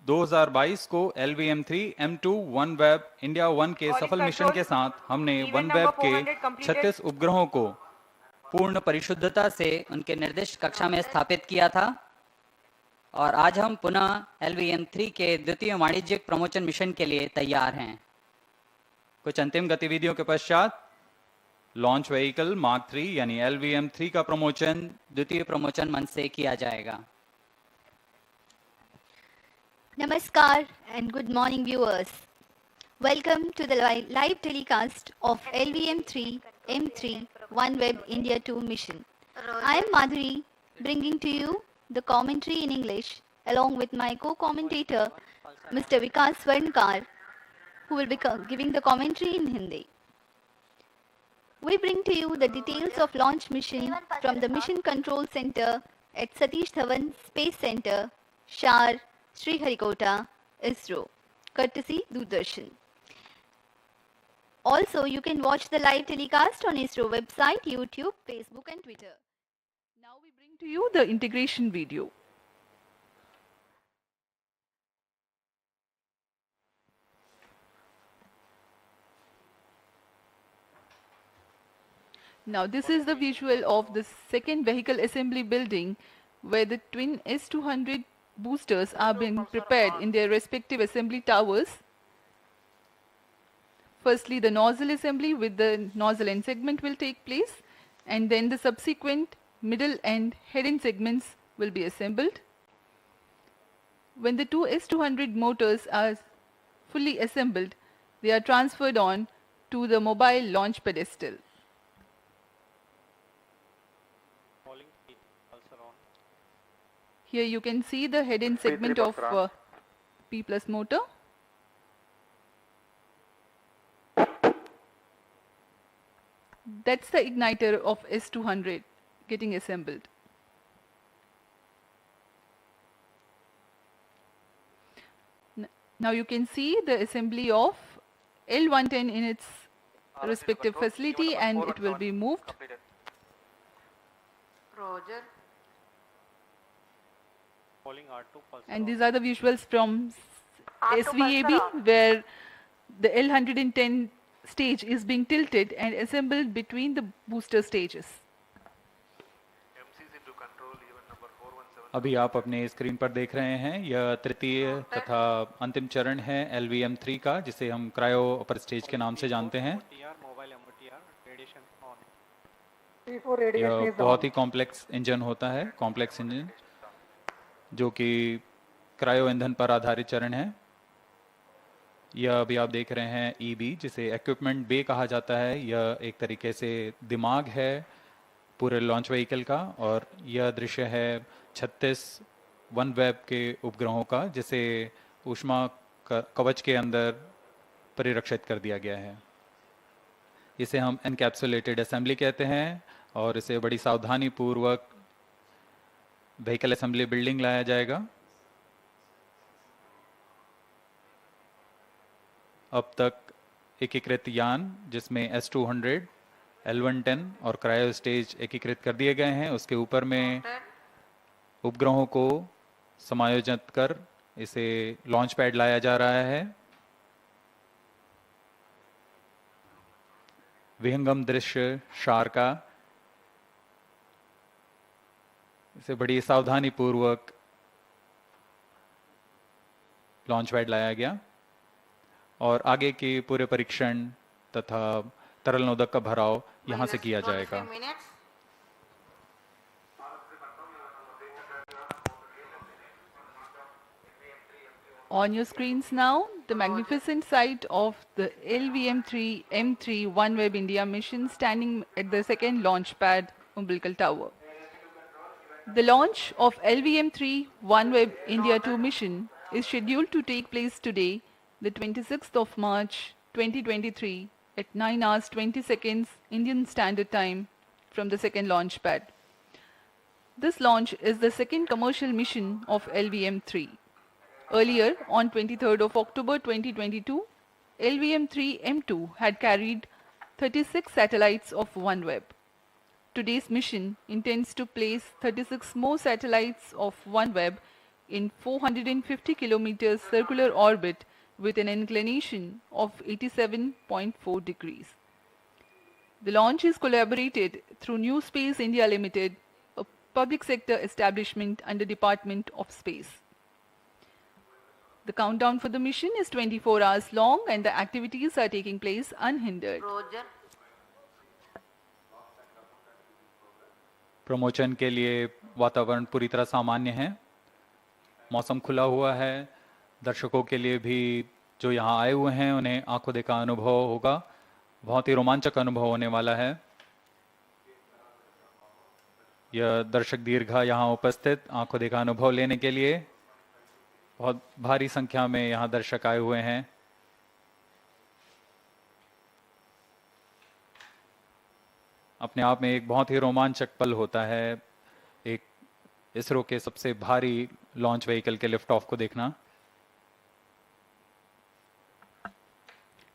2022 को LVM3-M2 OneWeb India-1 के सफल मिशन के साथ हमने OneWeb के 36 उपग्रहों को पूर्ण परिशुद्धता से उनके निर्दिष्ट कक्षा में स्थापित किया था और आज हम पुनः LVM3 के द्वितीय वाणिज्यिक प्रमोचन मिशन के लिए तैयार हैं। कुछ अंतिम गतिविधियों के पश्चात लॉन्च व्हीकल मार्क 3 यानी LVM3 का प्रमोचन द्वितीय प्रमोचन मंच से किया जाएगा। Namaskar and good morning viewers. Welcome to the live telecast of LVM3-M3 OneWeb India-2 mission. I am Madhuri, bringing to you the commentary in English along with my co-commentator Mr. Vikas Swarnkar, who will be giving the commentary in Hindi. We bring to you the details of launch mission from the Mission Control Center at Satish Dhawan Space Center, SHAR, Sriharikota, ISRO, courtesy Doordarshan. Also, you can watch the live telecast on ISRO website, YouTube, Facebook and Twitter. Now we bring to you the integration video. Now this is the visual of the second vehicle assembly building where the twin S200 boosters are being prepared in their respective assembly towers. Firstly, the nozzle assembly with the nozzle end segment will take place, and then the subsequent middle and head end segments will be assembled. When the two S200 motors are fully assembled, they are transferred on to the mobile launch pedestal. Here you can see the head end segment of P plus motor. That's the igniter of S200 getting assembled. Now you can see the assembly of L110 in its respective facility, and it will be moved. And these are the visuals from SVAB where the L110 stage is being tilted and assembled between the booster stages. अभी आप अपने screen पर देख रहे हैं यह तृतीय तथा अंतिम चरण है LVM3 का, जिसे हम क्रायो अपर स्टेज के नाम से जानते हैं। यह बहुत ही कॉम्प्लेक्स इंजन होता है, कॉम्प्लेक्स इंजन जो कि क्रायो ईंधन पर आधारित चरण है। यह अभी आप देख रहे हैं EB, जिसे इक्विपमेंट बे कहा जाता है। यह एक तरीके से दिमाग है पूरे लॉन्च व्हीकल का, और यह दृश्य है 36 OneWeb के उपग्रहों का, जिसे ऊष्मा कवच के अंदर परिरक्षित कर दिया गया है। इसे हम एनकैप्सुलेटेड असेंबली कहते हैं, और इसे बड़ी सावधानी पूर्वक व्हीकल असेंबली बिल्डिंग लाया जाएगा। अब तक एकीकृत यान जिसमें S200, L110 और क्रायो स्टेज एकीकृत कर दिए गए हैं, उसके ऊपर में उपग्रहों को समायोजित कर इसे लॉन्च पैड लाया जा रहा है। विहंगम दृश्य शार का, इसे बड़ी सावधानी पूर्वक लॉन्च पैड लाया गया, और आगे के पूरे परीक्षण तथा तरल नोदक का भराव यहां से किया जाएगा। On your screens now, the magnificent sight of the LVM3-M3 OneWeb India mission standing at the second launch pad umbilical tower. The launch of LVM3 OneWeb India-2 mission is scheduled to take place today, the 26th of March 2023 at 9 hours 20 seconds Indian Standard Time from the second launch pad. This launch is the second commercial mission of LVM3. Earlier, on 23rd of October 2022, LVM3-M2 had carried 36 satellites of OneWeb. Today's mission intends to place 36 more satellites of OneWeb in 450 kilometers circular orbit with an inclination of 87.4 degrees. The launch is collaborated through New Space India Limited, a public sector establishment under Department of Space. The countdown for the mission is 24 hours long and the activities are taking place unhindered. Roger. Promotion के लिए वातावरण पूरी तरह सामान्य है, मौसम खुला हुआ है, दर्शकों के लिए भी जो यहाँ आए हुए हैं उन्हें आंखों देखा अनुभव होगा, बहुत ही रोमांचक अनुभव होने वाला है। यह दर्शक दीर्घा यहाँ उपस्थित आंखों देखा अनुभव लेने के लिए बहुत भारी संख्या में यहाँ दर्शक आए हुए हैं। अपने आप में एक बहुत ही रोमांचक पल होता है एक इसरो के सबसे भारी लॉन्च व्हीकल के लिफ्ट ऑफ को देखना।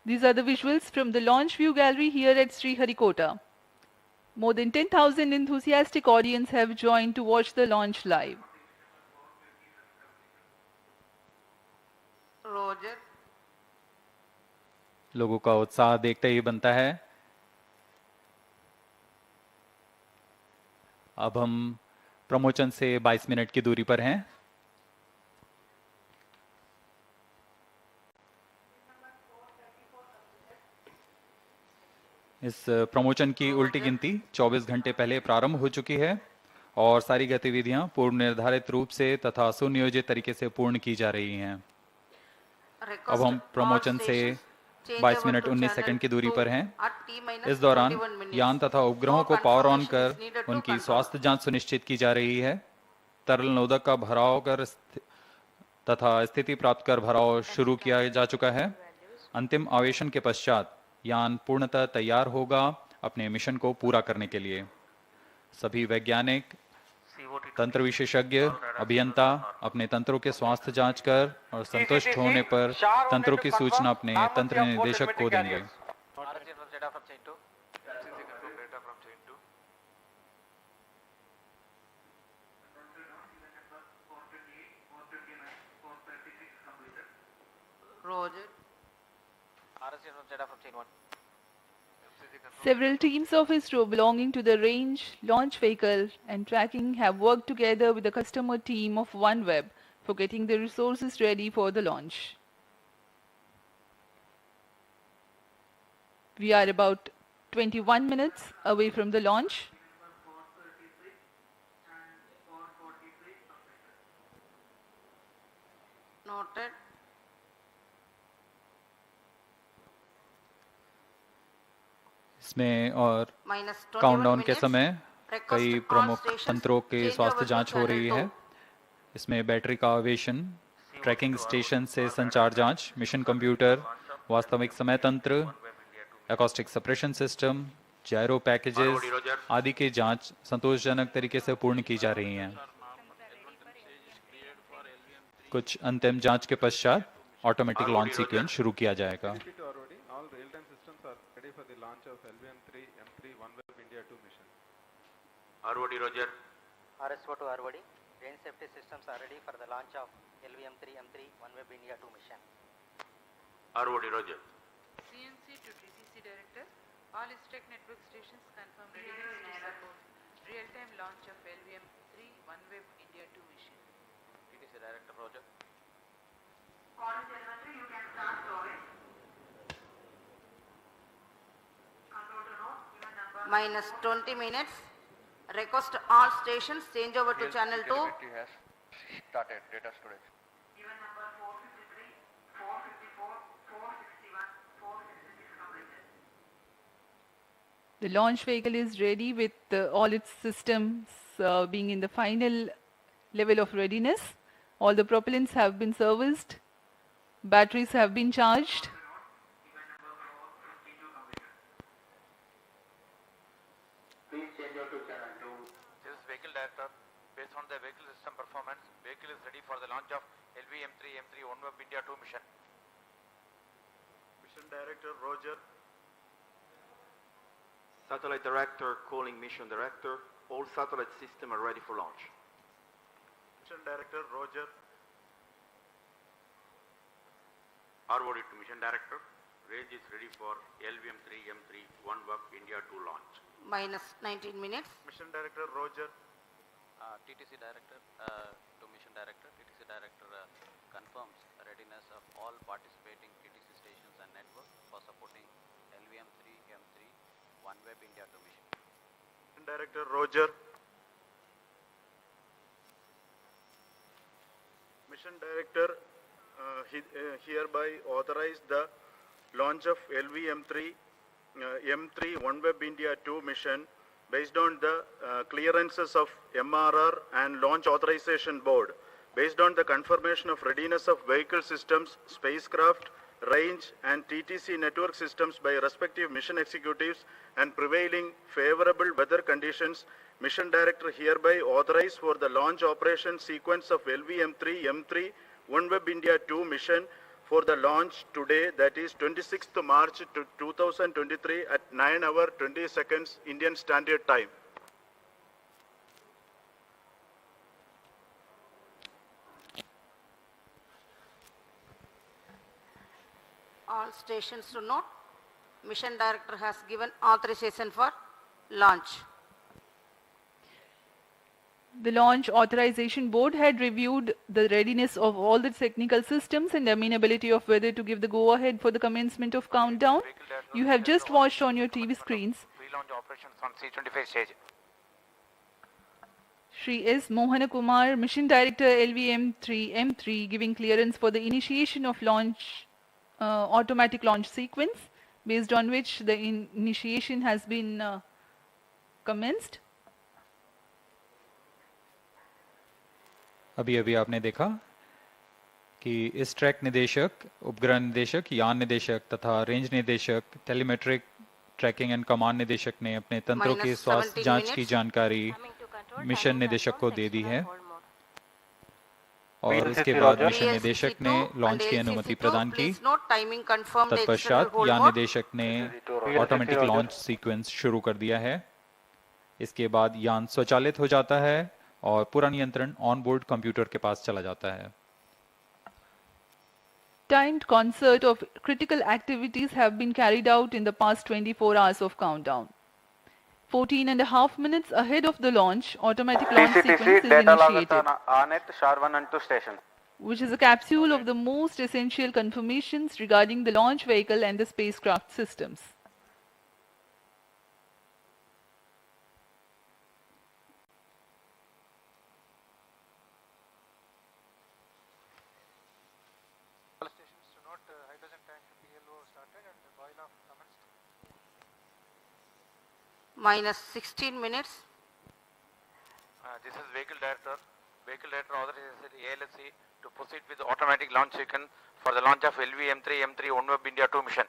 These are the visuals from the launch view gallery here at Sriharikota. More than 10,000 enthusiastic audience have joined to watch the launch live. Roger. लोगों का उत्साह देखते ही बनता है। अब हम प्रमोशन से 22 मिनट की दूरी पर हैं। इस प्रमोशन की उल्टी गिनती 24 घंटे पहले प्रारंभ हो चुकी है और सारी गतिविधियां पूर्व निर्धारित रूप से तथा सुनियोजित तरीके से पूर्ण की जा रही हैं। अब हम प्रमोशन से 22 मिनट 19 सेकंड की दूरी पर हैं। इस दौरान यान तथा उपग्रहों को पावर ऑन कर उनकी स्वास्थ्य जांच सुनिश्चित की जा रही है। तरल नोदक का भराव कर तथा स्थिति प्राप्त कर भराव शुरू किया जा चुका है। अंतिम आवेशन के पश्चात यान पूर्णतः तैयार होगा अपने मिशन को पूरा करने के लिए। सभी वैज्ञानिक, तंत्र विशेषज्ञ, अभियंता अपने तंत्रों के स्वास्थ्य जांच कर और संतुष्ट होने पर तंत्रों की सूचना अपने तंत्र निदेशक को देंगे। Several teams of ISRO belonging to the range, launch vehicle and tracking have worked together with the customer team of OneWeb for getting the resources ready for the launch. We are about 21 minutes away from the launch. Noted. इसमें और countdown के समय कई प्रमुख तंत्रों के स्वास्थ्य जांच हो रही है। इसमें बैटरी का आवेशन, ट्रैकिंग स्टेशन से संचार जांच, मिशन कंप्यूटर, वास्तविक समय तंत्र, एकॉस्टिक सप्रेशन सिस्टम, जायरो पैकेजेस आदि की जांच संतोषजनक तरीके से पूर्ण की जा रही हैं। कुछ अंतिम जांच के पश्चात ऑटोमेटिक लॉन्च सीक्वेंस शुरू किया जाएगा। ROD Roger. RSO to ROD. Range safety systems are ready for the launch of LVM3-M3 OneWeb India-2 mission. ROD Roger. CNC to DCC Director. All STEC network stations confirm readiness to support real-time launch of LVM3 OneWeb India-2 mission. DCC Director Roger. You can start storage. Minus 20 minutes. Request all stations change over to channel 2. has started data storage. Even number 453, 454, 461, 466 completed. The launch vehicle is ready with all its systems being in the final level of readiness. All the propellants have been serviced. Batteries have been charged. Please change over to channel 2. This is Vehicle Director. Based on the vehicle system performance, vehicle is ready for the launch of LVM3-M3 OneWeb India-2 mission. Mission Director Roger. Satellite Director calling Mission Director. All satellite systems are ready for launch. Mission Director Roger. ROD to Mission Director. Range is ready for LVM3-M3 OneWeb India-2 launch. Minus 19 minutes. Mission Director Roger. TTC Director to Mission Director. TTC Director confirms readiness of all participating TTC stations and network for supporting LVM3-M3 OneWeb India-2 mission. Mission Director Roger. Mission Director hereby authorize the launch of LVM3-M3 OneWeb India-2 mission based on the clearances of MRR and Launch Authorization Board, based on the confirmation of readiness of vehicle systems, spacecraft, range and TTC network systems by respective mission executives and prevailing favorable weather conditions. Mission Director hereby authorize for the launch operation sequence of LVM3-M3 OneWeb India-2 mission for the launch today, that is 26th March 2023 at 9 hours 20 seconds Indian Standard Time. All stations to note, Mission Director has given authorization for launch. The Launch Authorization Board had reviewed the readiness of all the technical systems and amenability of whether to give the go-ahead for the commencement of countdown. You have just watched on your TV screens Pre-launch operations on C25 stage. Shri S. Mohana Kumar, Mission Director LVM3-M3, giving clearance for the initiation of launch automatic launch sequence, based on which the initiation has been commenced. अभी अभी आपने देखा कि इस track निदेशक, उपग्रह निदेशक, यान निदेशक तथा रेंज निदेशक, टेलीमेट्रिक ट्रैकिंग एंड कमांड निदेशक ने अपने तंत्रों के स्वास्थ्य जांच की जानकारी मिशन निदेशक को दे दी है और इसके बाद मिशन निदेशक ने लॉन्च की अनुमति प्रदान की। तत्पश्चात यान निदेशक ने ऑटोमेटिक लॉन्च सीक्वेंस शुरू कर दिया है। इसके बाद यान स्वचालित हो जाता है और पूरा नियंत्रण ऑन बोर्ड कंप्यूटर के पास चला जाता है। Timed concert of critical activities have been carried out in the past 24 hours of countdown. 14.5 minutes ahead of the launch, automatic launch sequence is initiated, SHAR 1 and 2 station. which is a capsule of the most essential confirmations regarding the launch vehicle and the spacecraft systems. All stations to note hydrogen tank PLO started and the boil off commenced. Minus 16 minutes. This is Vehicle Director. Vehicle Director authorizes ALSC to proceed with the automatic launch sequence for the launch of LVM3-M3 OneWeb India-2 mission.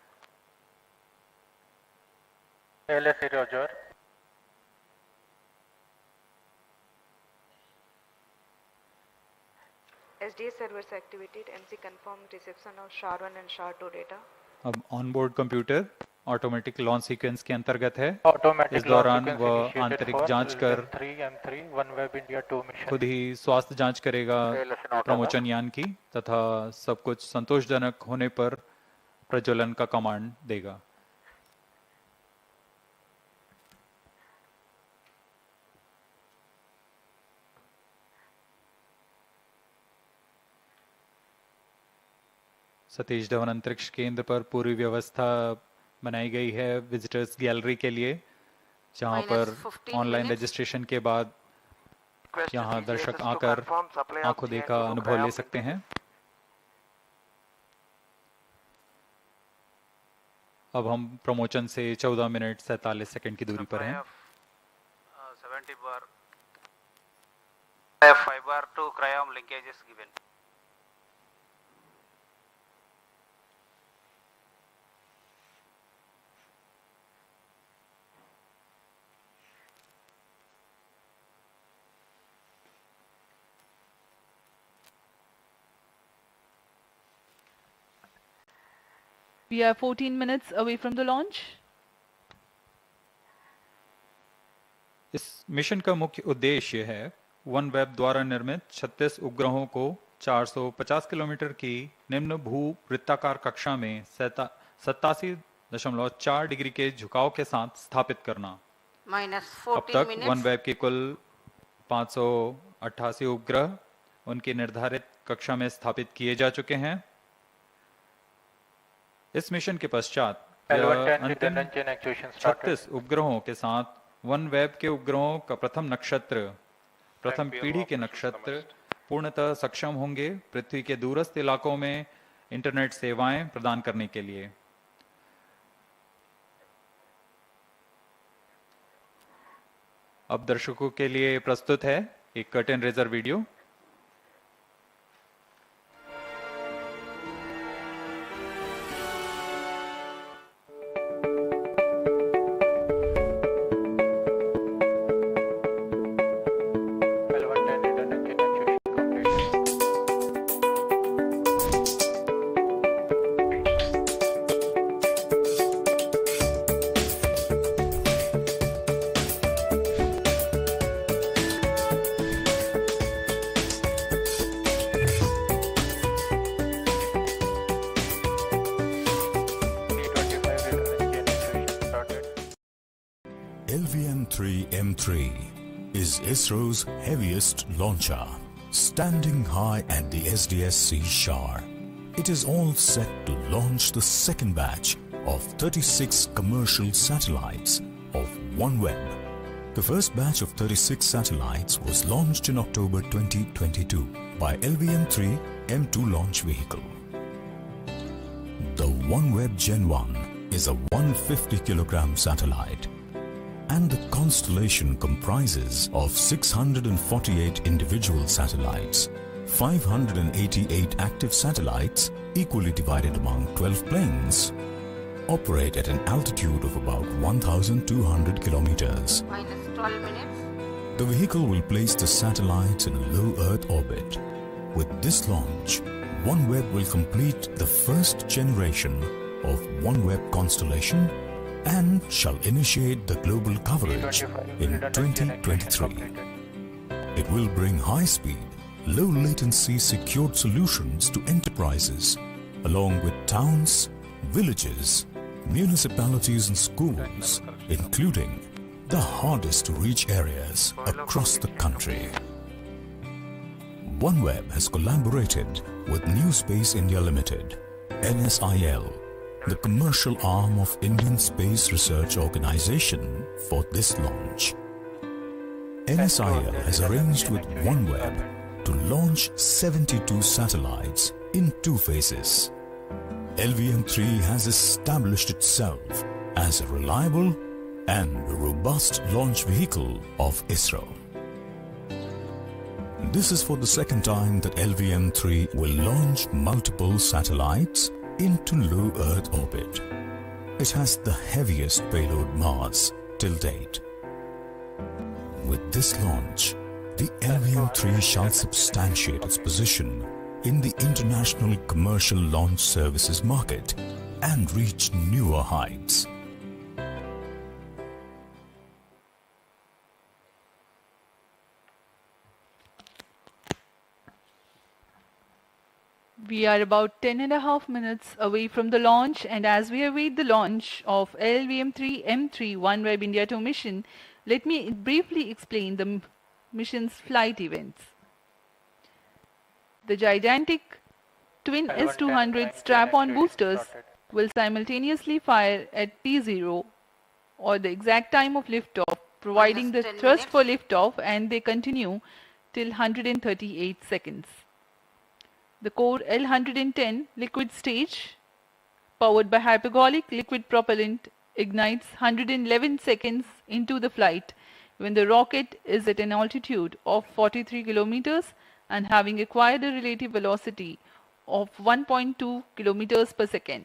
LSC Roger. SDS servers activated. MC confirmed reception of SHAR 1 and SHAR 2 data. अब on board computer automatic launch sequence के अंतर्गत है। Automatic इस दौरान वह आंतरिक जांच कर 3M3 OneWeb India-2 mission. खुद ही स्वास्थ्य जांच करेगा प्रमोचन यान की तथा सब कुछ संतोषजनक होने पर प्रज्वलन का कमांड देगा। सतीश धवन अंतरिक्ष केंद्र पर पूरी व्यवस्था बनाई गई है विजिटर्स गैलरी के लिए, जहां पर ऑनलाइन रजिस्ट्रेशन के बाद यहां दर्शक आकर आंखों देखा अनुभव ले सकते हैं। अब हम प्रमोचन से 14 मिनट 47 सेकंड की दूरी पर हैं। 70 bar 5 bar 2 cryom linkage is given. We are 14 minutes away from the launch. इस मिशन का मुख्य उद्देश्य है OneWeb द्वारा निर्मित 36 उपग्रहों को 450 किलोमीटर की निम्न भू वृत्ताकार कक्षा में 87.4 डिग्री के झुकाव के साथ स्थापित करना। minus अब 14 तक minutes. OneWeb के कुल 588 उपग्रह उनकी निर्धारित कक्षा में स्थापित किए जा चुके हैं। इस मिशन के पश्चात अंतिम 36 उपग्रहों के साथ OneWeb के उपग्रहों का प्रथम पीढ़ी के नक्षत्र पूर्णतः सक्षम होंगे पृथ्वी के दूरस्थ इलाकों में इंटरनेट सेवाएं प्रदान करने के लिए। अब दर्शकों के लिए प्रस्तुत है एक curtain raiser video. LVM3-M3 is ISRO's heaviest launcher, standing high at the SDSC SHAR. It is all set to launch the second batch of 36 commercial satellites of OneWeb. The first batch of 36 satellites was launched in October 2022 by LVM3-M2 launch vehicle. The OneWeb Gen 1 is a 150 kilogram satellite, and the constellation comprises of 648 individual satellites, 588 active satellites equally divided among 12 planes, operate at an altitude of about 1,200 kilometers. Minus 12 minutes. The vehicle will place the satellites in a low Earth orbit. With this launch, OneWeb will complete the first generation of OneWeb constellation and shall initiate the global coverage in 2023. It will bring high-speed, low-latency secured solutions to enterprises, along with towns, villages, municipalities and schools, including the hardest-to-reach areas across the country. OneWeb has collaborated with New Space India Limited, NSIL, the commercial arm of Indian Space Research Organization, for this launch. NSIL has arranged with OneWeb to launch 72 satellites in 2 phases. LVM3 has established itself as a reliable and robust launch vehicle of ISRO. This is for the second time that LVM3 will launch multiple satellites into low Earth orbit. It has the heaviest payload mass till date. With this launch, the LVM3 shall substantiate its position in the international commercial launch services market and reach newer heights. We are about 10.5 minutes away from the launch, and as we await the launch of LVM3-M3 OneWeb India-2 mission, let me briefly explain the mission's flight events. The gigantic twin S200 strap-on boosters will simultaneously fire at T0 or the exact time of liftoff, providing the thrust for liftoff, and they continue till 138 seconds. The core L110 liquid stage, powered by hypergolic liquid propellant, ignites 111 seconds into the flight when the rocket is at an altitude of 43 kilometers and having acquired a relative velocity of 1.2 kilometers per second.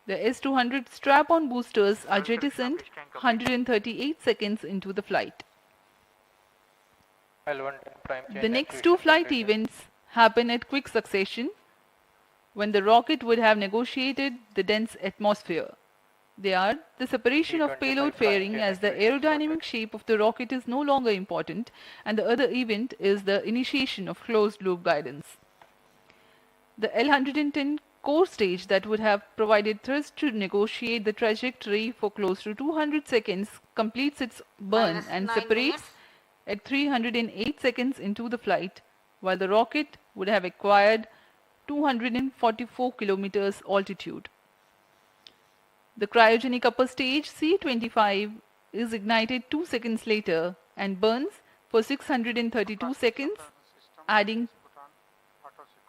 The S200 strap-on boosters are jettisoned 138 seconds into the flight. The next 2 flight events happen at quick succession when the rocket would have negotiated the dense atmosphere. They are the separation of payload fairing, as the aerodynamic shape of the rocket is no longer important, and the other event is the initiation of closed loop guidance. The L-110 core stage that would have provided thrust to negotiate the trajectory for close to 200 seconds completes its burn Minus and 9 separates minutes. at 308 seconds into the flight, while the rocket would have acquired 244 kilometers altitude. The cryogenic upper stage C25 is ignited 2 seconds later and burns for 632 seconds, adding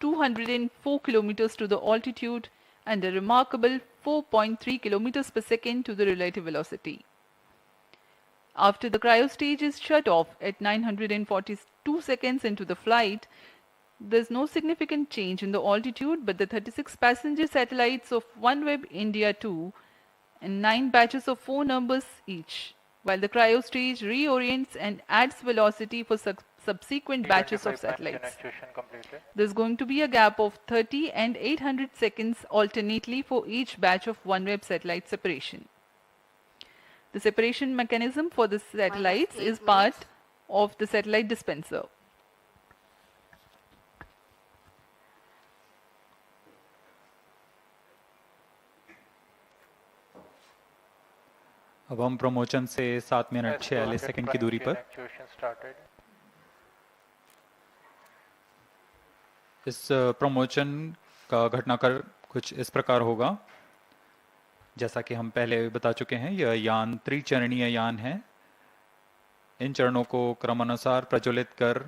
204 kilometers to the altitude and a remarkable 4.3 kilometers per second to the relative velocity. After the cryo stage is shut off at 942 seconds into the flight, there is no significant change in the altitude, but the 36 passenger satellites of OneWeb India-2 and 9 batches of 4 numbers each, while the cryo stage reorients and adds velocity for subsequent batches of satellites. There is going to be a gap of 30 and 800 seconds alternately for each batch of OneWeb satellite separation. The separation mechanism for the satellites is part of the satellite dispenser. अब हम promotion से 7 minute 46 second की दूरी पर इस promotion का घटनाक्रम कुछ इस प्रकार होगा। जैसा कि हम पहले बता चुके हैं, यह यान त्रिचरणीय यान है। इन चरणों को क्रमानुसार प्रज्वलित कर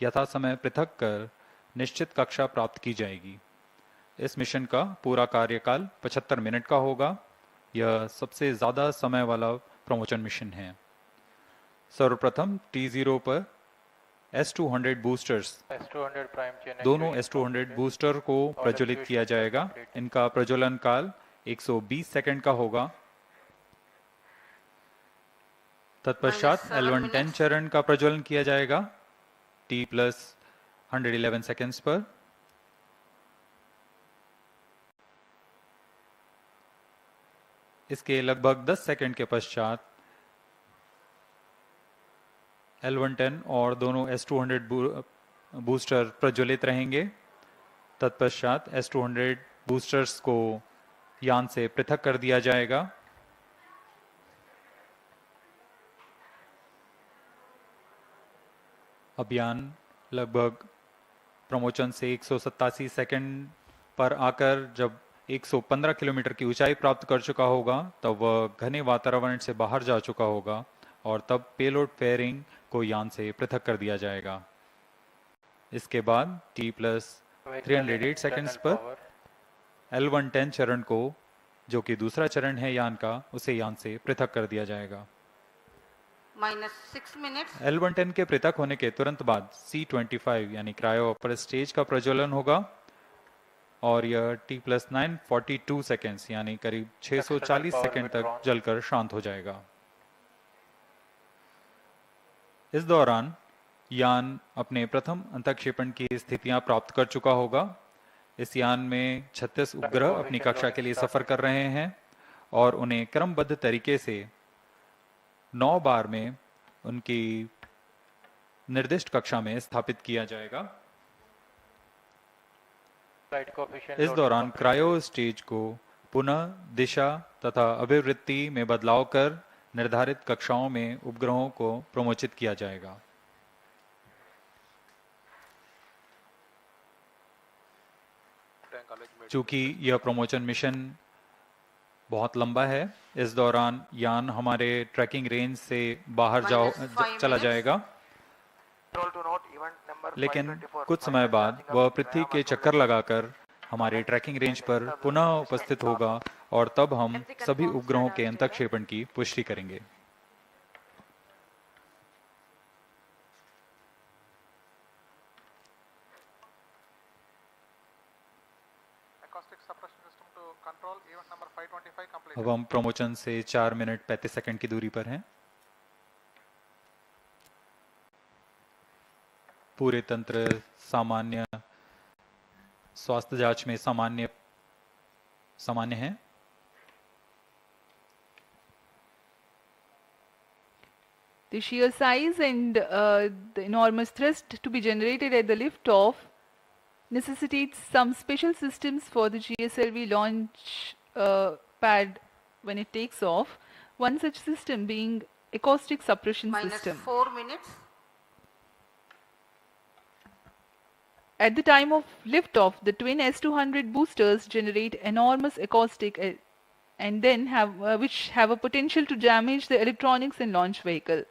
यथा समय पृथक कर निश्चित कक्षा प्राप्त की जाएगी। इस मिशन का पूरा कार्यकाल 75 मिनट का होगा। यह सबसे ज़्यादा समय वाला प्रमोशन मिशन है। सर्वप्रथम T0 पर S200 बूस्टर्स, दोनों S200 बूस्टर को प्रज्वलित किया जाएगा। इनका प्रज्वलन काल 120 सेकंड का होगा। तत्पश्चात L110 चरण का प्रज्वलन किया जाएगा T+111 सेकंड्स पर। इसके लगभग 10 सेकंड के पश्चात L110 और दोनों S200 बूस्टर प्रज्वलित रहेंगे। तत्पश्चात S200 बूस्टर्स को यान से पृथक कर दिया जाएगा। अब यान लगभग प्रमोशन से 187 सेकंड पर आकर जब 115 किलोमीटर की ऊंचाई प्राप्त कर चुका होगा, तब वह घने वातावरण से बाहर जा चुका होगा और तब पेलोड फेयरिंग को यान से पृथक कर दिया जाएगा। इसके बाद T+308 सेकंड्स पर L110 चरण को, जो कि दूसरा चरण है यान का, उसे यान से पृथक कर दिया जाएगा। -6 मिनट्स। L110 के पृथक होने के तुरंत बाद C25 यानी क्रायो अपर स्टेज का प्रज्वलन होगा और यह T+942 सेकेंड्स यानी करीब 640 सेकेंड तक जलकर शांत हो जाएगा। इस दौरान यान अपने प्रथम अंतःक्षेपण की स्थितियां प्राप्त कर चुका होगा। इस यान में 36 उपग्रह अपनी कक्षा के लिए सफर कर रहे हैं और उन्हें क्रमबद्ध तरीके से 9 बार में उनकी निर्दिष्ट कक्षा में स्थापित किया जाएगा। इस दौरान क्रायो स्टेज को पुनः दिशा तथा अभिवृत्ति में बदलाव कर निर्धारित कक्षाओं में उपग्रहों को प्रमोचित किया जाएगा। चूंकि यह प्रमोशन मिशन बहुत लंबा है, इस दौरान यान हमारे ट्रैकिंग रेंज से बाहर चला जाएगा, लेकिन कुछ समय बाद वह पृथ्वी के चक्कर लगाकर हमारे ट्रैकिंग रेंज पर पुनः उपस्थित होगा और तब हम सभी उपग्रहों के अंतःक्षेपण की पुष्टि करेंगे। अब हम प्रमोशन से 4 मिनट 35 सेकंड की दूरी पर हैं। पूरे तंत्र सामान्य स्वास्थ्य जांच में सामान्य है। The sheer size and the enormous thrust to be generated at the liftoff necessitates some special systems for the GSLV launch pad when it takes off. One such system being acoustic suppression Minus system. 4 minutes. At the time of liftoff, the twin S200 boosters generate enormous acoustic and then which have a potential to damage the electronics in launch vehicle.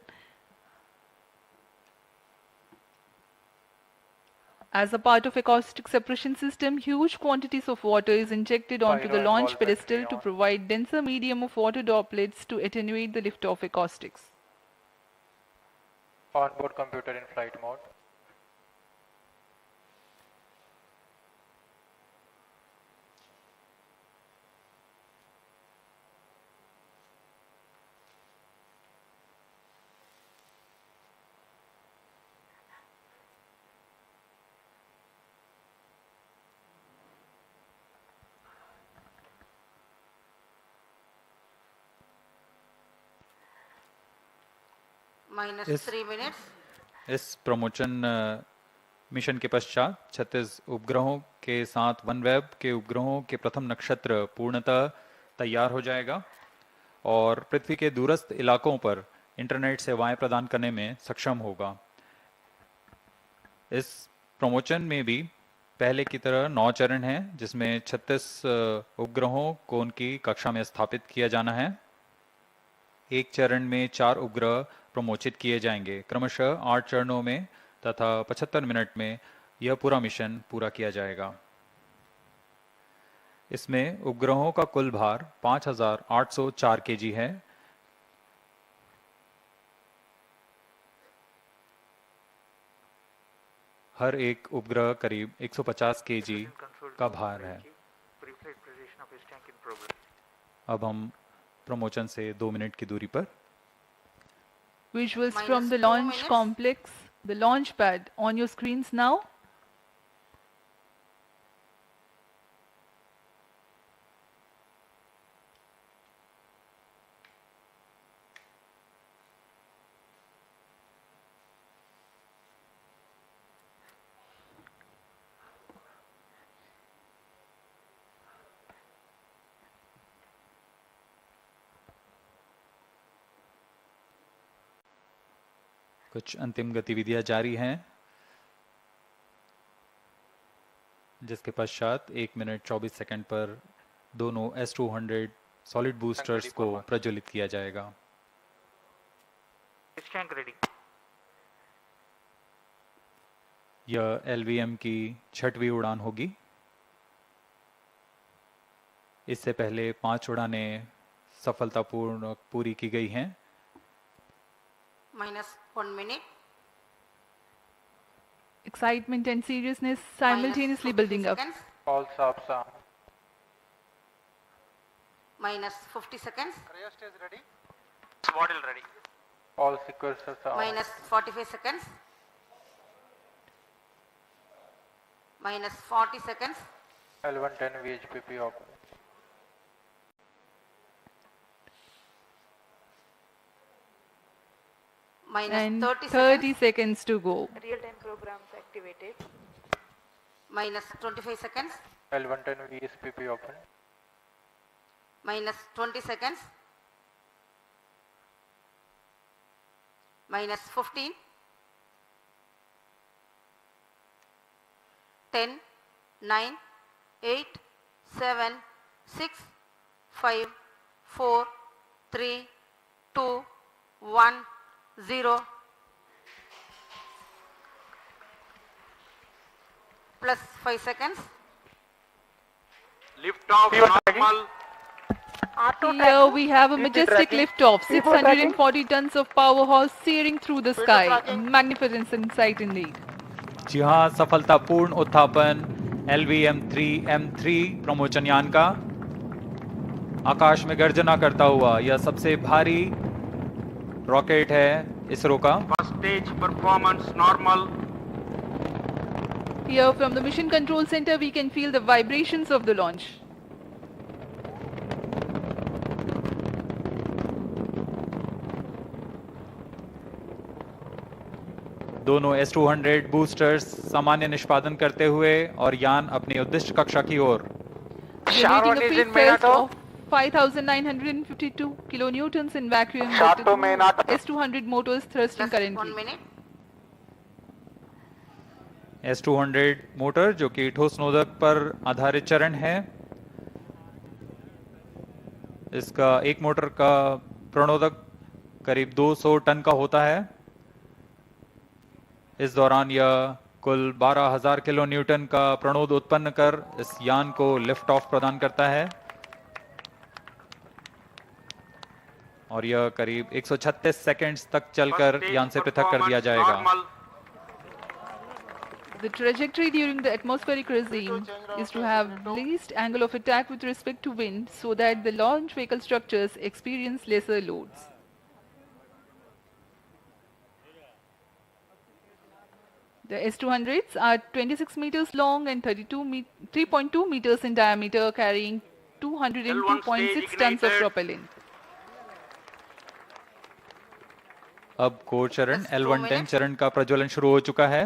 As a part of acoustic suppression system, huge quantities of water is injected onto the launch pedestal to provide denser medium of water droplets to attenuate the liftoff acoustics. Onboard computer in flight mode. Minus Yes. 3 minutes. इस promotion mission के पश्चात 36 उपग्रहों के साथ OneWeb के उपग्रहों के प्रथम नक्षत्र पूर्णतः तैयार हो जाएगा और पृथ्वी के दूरस्थ इलाकों पर इंटरनेट सेवाएं प्रदान करने में सक्षम होगा। इस प्रमोशन में भी पहले की तरह 9 चरण हैं, जिसमें 36 उपग्रहों को उनकी कक्षा में स्थापित किया जाना है। एक चरण में 4 उपग्रह प्रमोचित किए जाएंगे। क्रमशः 8 चरणों में तथा 75 मिनट में यह पूरा मिशन पूरा किया जाएगा। इसमें उपग्रहों का कुल भार 5804 केजी है। हर एक उपग्रह करीब 150 केजी का भार है। अब हम प्रमोशन से 2 मिनट की दूरी पर Visuals Minus from the 2 launch minutes. complex, the launch pad on your screens now. कुछ अंतिम गतिविधियां जारी हैं, जिसके पश्चात 1 मिनट 24 सेकंड पर दोनों S200 सॉलिड बूस्टर्स को प्रज्वलित किया जाएगा। यह LVM की 6वीं उड़ान होगी। इससे पहले 5 उड़ानें सफलतापूर्ण पूरी की गई हैं। Minus 1 minute. Excitement and seriousness simultaneously Minus 50 building up. seconds. All subs on. Minus 50 seconds. Cryostat ready. Swaddle ready. All sequencers are on. Minus 45 seconds. Minus 40 seconds. L110 VHPP open. Minus And 30 30 seconds. seconds to go. Real-time programs activated. Minus 25 seconds. L110 VSPP open. Minus 20 seconds. Minus 15. 10, 9, 8, 7, 6, 5, 4, 3, 2, 1, 0. Plus 5 seconds. Lift off normal. Here we have a majestic liftoff, 640 tons of powerhouse searing through the sky. A magnificent sight indeed. जी हाँ, सफलतापूर्ण उत्थापन LVM3-M3 प्रमोचन यान का आकाश में गर्जना करता हुआ यह सबसे भारी रॉकेट है इसरो का। First stage performance normal. Here from the mission control center we can feel the vibrations of the launch. दोनों S-200 बूस्टर्स सामान्य निष्पादन करते हुए और यान अपनी उद्दिष्ट कक्षा की ओर। Generating a peak thrust of 5,952 kilonewtons in vacuum with the two S-200 motors thrusting Just 1 currently. minute. S-200 motor जो कि ठोस नोदक पर आधारित चरण है, इसका एक मोटर का प्रणोदक करीब 200 टन का होता है। इस दौरान यह कुल 12,000 किलो न्यूटन का प्रणोद उत्पन्न कर इस यान को लिफ्ट ऑफ प्रदान करता है और यह करीब 136 सेकंड्स तक चलकर यान से पृथक कर दिया जाएगा। The trajectory during the atmospheric regime is to have least angle of attack with respect to wind so that the launch vehicle structures experience lesser loads. The S-200s are 26 meters long and 3.2 meters in diameter, carrying 202.6 tons of propellant. अब core चरण L110 चरण का प्रज्वलन शुरू हो चुका है।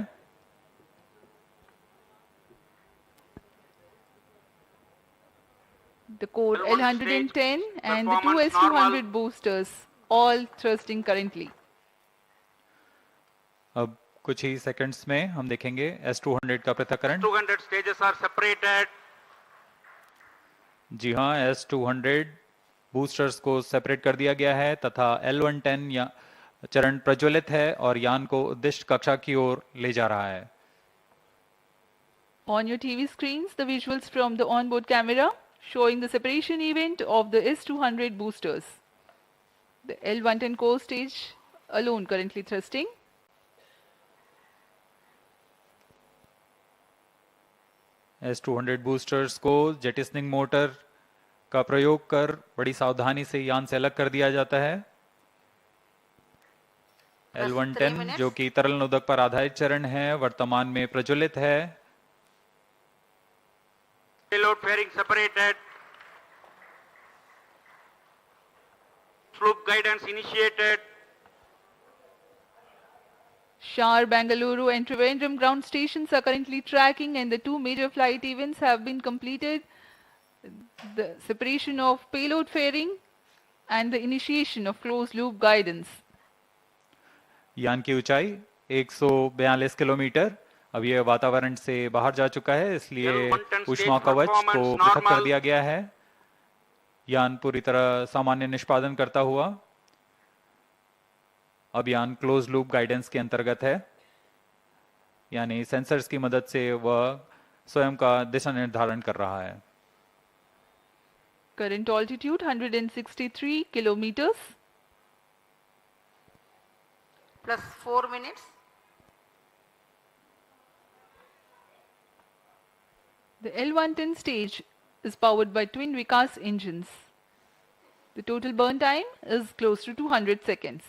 The core L110 and the two S-200 boosters all thrusting currently. अब कुछ ही सेकंड्स में हम देखेंगे S-200 का पृथक्करण। 200 stages are separated. जी हाँ, S-200 बूस्टर्स को सेपरेट कर दिया गया है तथा L110 या चरण प्रज्वलित है और यान को उद्दिष्ट कक्षा की ओर ले जा रहा है। On your TV screens, the visuals from the onboard camera showing the separation event of the S-200 boosters. The L110 core stage alone currently thrusting. S-200 boosters को जेटिसनिंग मोटर का प्रयोग कर बड़ी सावधानी से यान से अलग कर दिया जाता है। L110 जो कि तरल नोदक पर आधारित चरण है, वर्तमान में प्रज्वलित है। Payload fairing separated. Slope guidance initiated. SHAR, Bangalore and Trivandrum ground stations are currently tracking and the two major flight events have been completed. The separation of payload fairing and the initiation of closed loop guidance. यान की ऊंचाई 142 kilometre. अब यह वातावरण से बाहर जा चुका है, इसलिए ऊष्मा कवच को पृथक कर दिया गया है। यान पूरी तरह सामान्य निष्पादन करता हुआ अब यान क्लोज लूप गाइडेंस के अंतर्गत है, यानी सेंसर्स की मदद से वह स्वयं का दिशा निर्धारण कर रहा है। Current altitude 163 kilometers. Plus 4 minutes. The L110 stage is powered by twin Vikas engines. The total burn time is close to 200 seconds.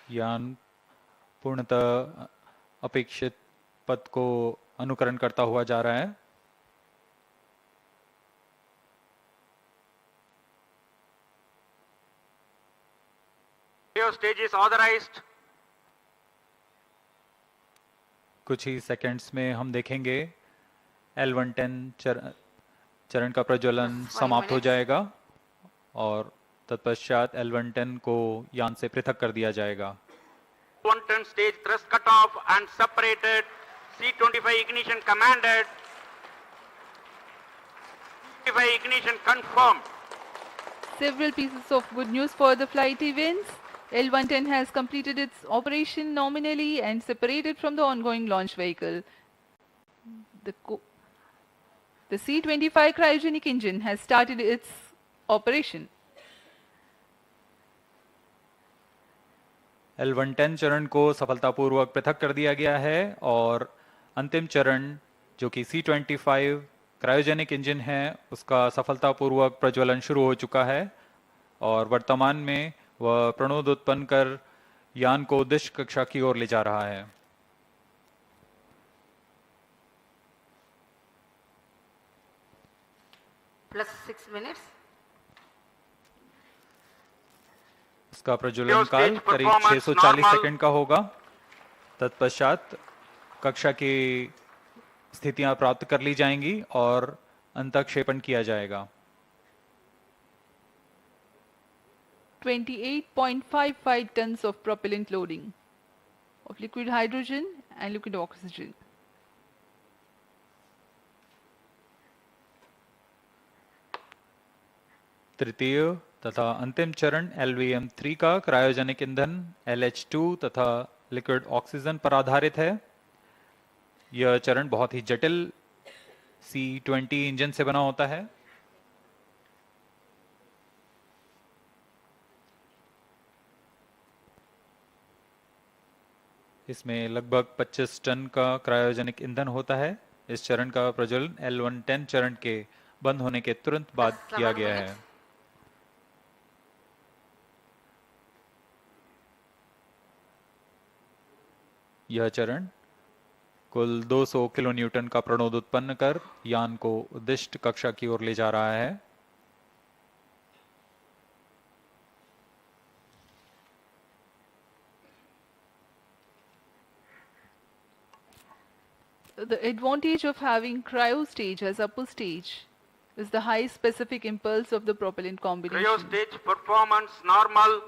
यान पूर्णतः अपेक्षित पथ को अनुकरण करता हुआ जा रहा है। Stage is authorized. कुछ ही सेकंड्स में हम देखेंगे L110 चरण का प्रज्वलन समाप्त हो जाएगा और तत्पश्चात L110 को यान से पृथक कर दिया जाएगा। 110 stage thrust cut off and separated. C25 ignition commanded. C25 ignition confirmed. Several pieces of good news for the flight events. L110 has completed its operation nominally and separated from the ongoing launch vehicle. The C25 cryogenic engine has started its operation. L110 चरण को सफलतापूर्वक पृथक कर दिया गया है और अंतिम चरण जो कि C25 क्रायोजेनिक इंजन है उसका सफलतापूर्वक प्रज्वलन शुरू हो चुका है और वर्तमान में वह प्रणोद उत्पन्न कर यान को उद्देश्य कक्षा की ओर ले जा रहा है। Plus 6 minutes. इसका प्रज्वलन काल करीब 640 सेकंड का होगा। तत्पश्चात कक्षा की स्थितियां प्राप्त कर ली जाएंगी और अंतःक्षेपण किया जाएगा। 28.55 tons of propellant loading of liquid hydrogen and liquid oxygen. तृतीय तथा अंतिम चरण LVM3 का क्रायोजेनिक ईंधन LH2 तथा लिक्विड ऑक्सीजन पर आधारित है। यह चरण बहुत ही जटिल C20 इंजन से बना होता है। इसमें लगभग 25 टन का क्रायोजेनिक ईंधन होता है। इस चरण का प्रज्वलन L110 चरण के बंद होने के तुरंत बाद किया गया है। यह चरण कुल 200 किलो न्यूटन का प्रणोद उत्पन्न कर यान को उद्दिष्ट कक्षा की ओर ले जा रहा है। The advantage of having cryo stage as upper stage is the high specific impulse of the propellant combination. Cryo stage performance normal.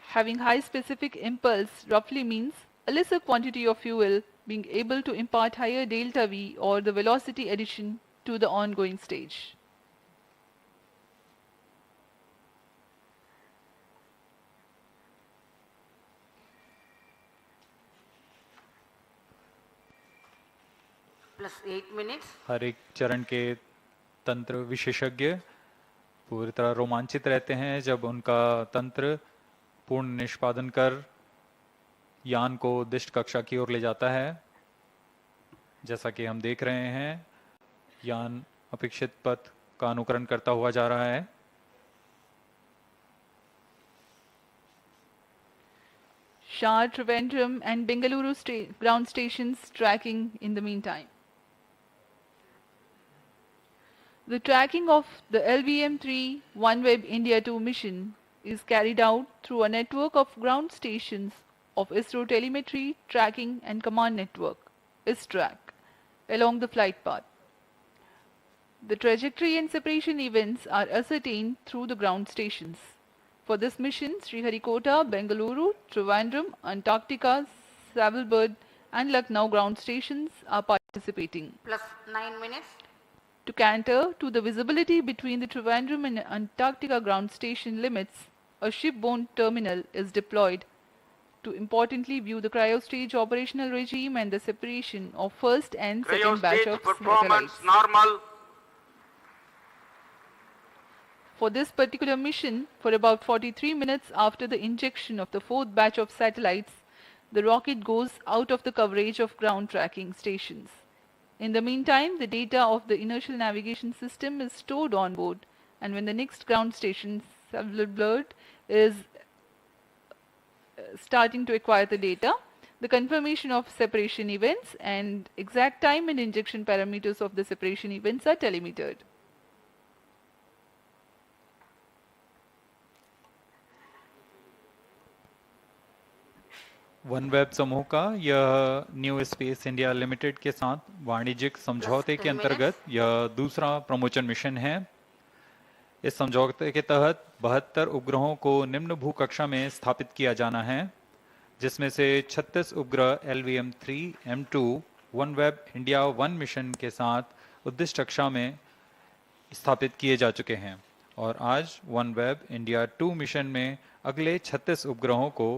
Having high specific impulse roughly means a lesser quantity of fuel being able to impart higher delta V or the velocity addition to the ongoing stage. Plus 8 minutes. हर एक चरण के तंत्र विशेषज्ञ पूरी तरह रोमांचित रहते हैं जब उनका तंत्र पूर्ण निष्पादन कर यान को उद्दिष्ट कक्षा की ओर ले जाता है। जैसा कि हम देख रहे हैं यान अपेक्षित पथ का अनुकरण करता हुआ जा रहा है। SHAR, Trivandrum and Bengaluru ground stations tracking in the meantime. The tracking of the LVM3 OneWeb India-2 mission is carried out through a network of ground stations of ISRO Telemetry Tracking and Command Network, ISTRAC, along the flight path. The trajectory and separation events are ascertained through the ground stations. For this mission, Sriharikota, Bengaluru, Trivandrum, Antarctica, Savalbird and Lucknow ground stations are participating. Plus 9 minutes. To cater to the visibility between the Trivandrum and Antarctica ground station limits, a shipborne terminal is deployed to importantly view the cryo stage operational regime and the separation of first and second batch of performance satellites. normal. For this particular mission, for about 43 minutes after the injection of the fourth batch of satellites, the rocket goes out of the coverage of ground tracking stations. In the meantime, the data of the inertial navigation system is stored on board, and when the next ground station, Savalbird, is starting to acquire the data, the confirmation of separation events and exact time and injection parameters of the separation events are telemetered. OneWeb समूह का यह new space India limited के साथ वाणिज्यिक समझौते के अंतर्गत यह दूसरा प्रमोचन मिशन है। इस समझौते के तहत 72 उपग्रहों को निम्न भूकक्षा में स्थापित किया जाना है, जिसमें से 36 उपग्रह LVM3-M2 OneWeb India-1 मिशन के साथ उद्दिष्ट कक्षा में स्थापित किए जा चुके हैं और आज OneWeb India-2 मिशन में अगले 36 उपग्रहों को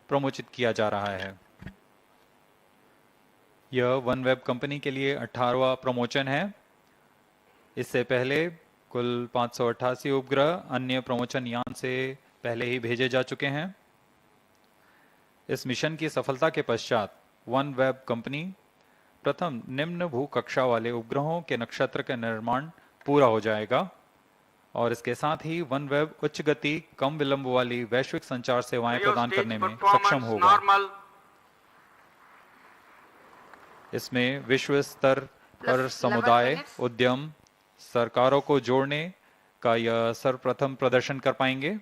प्रमोचित किया जा रहा है। यह OneWeb कंपनी के लिए 18वां प्रमोचन है। इससे पहले कुल 588 उपग्रह अन्य प्रमोचन यान से पहले ही भेजे जा चुके हैं। इस मिशन की सफलता के पश्चात OneWeb कंपनी प्रथम निम्न भू कक्षा वाले उपग्रहों के नक्षत्र का निर्माण पूरा हो जाएगा और इसके साथ ही OneWeb उच्च गति कम विलंब वाली वैश्विक संचार सेवाएं प्रदान करने में सक्षम होगा। इसमें विश्व स्तर पर समुदाय, उद्यम, सरकारों को जोड़ने का यह सर्वप्रथम प्रदर्शन कर पाएंगे।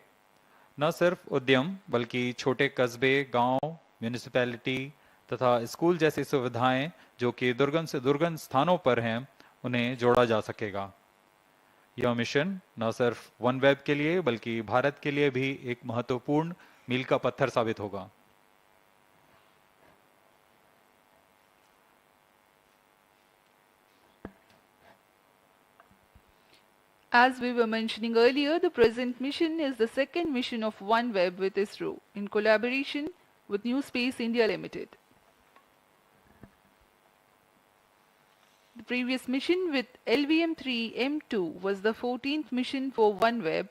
न सिर्फ उद्यम बल्कि छोटे कस्बे, गांव, म्यूनिसिपैलिटी तथा स्कूल जैसी सुविधाएं जो कि दुर्गम से दुर्गम स्थानों पर हैं, उन्हें जोड़ा जा सकेगा। यह मिशन न सिर्फ OneWeb के लिए बल्कि भारत के लिए भी एक महत्वपूर्ण मील का पत्थर साबित होगा। As we were mentioning earlier, the present mission is the second mission of OneWeb with ISRO in collaboration with New Space India Limited. The previous mission with LVM3-M2 was the 14th mission for OneWeb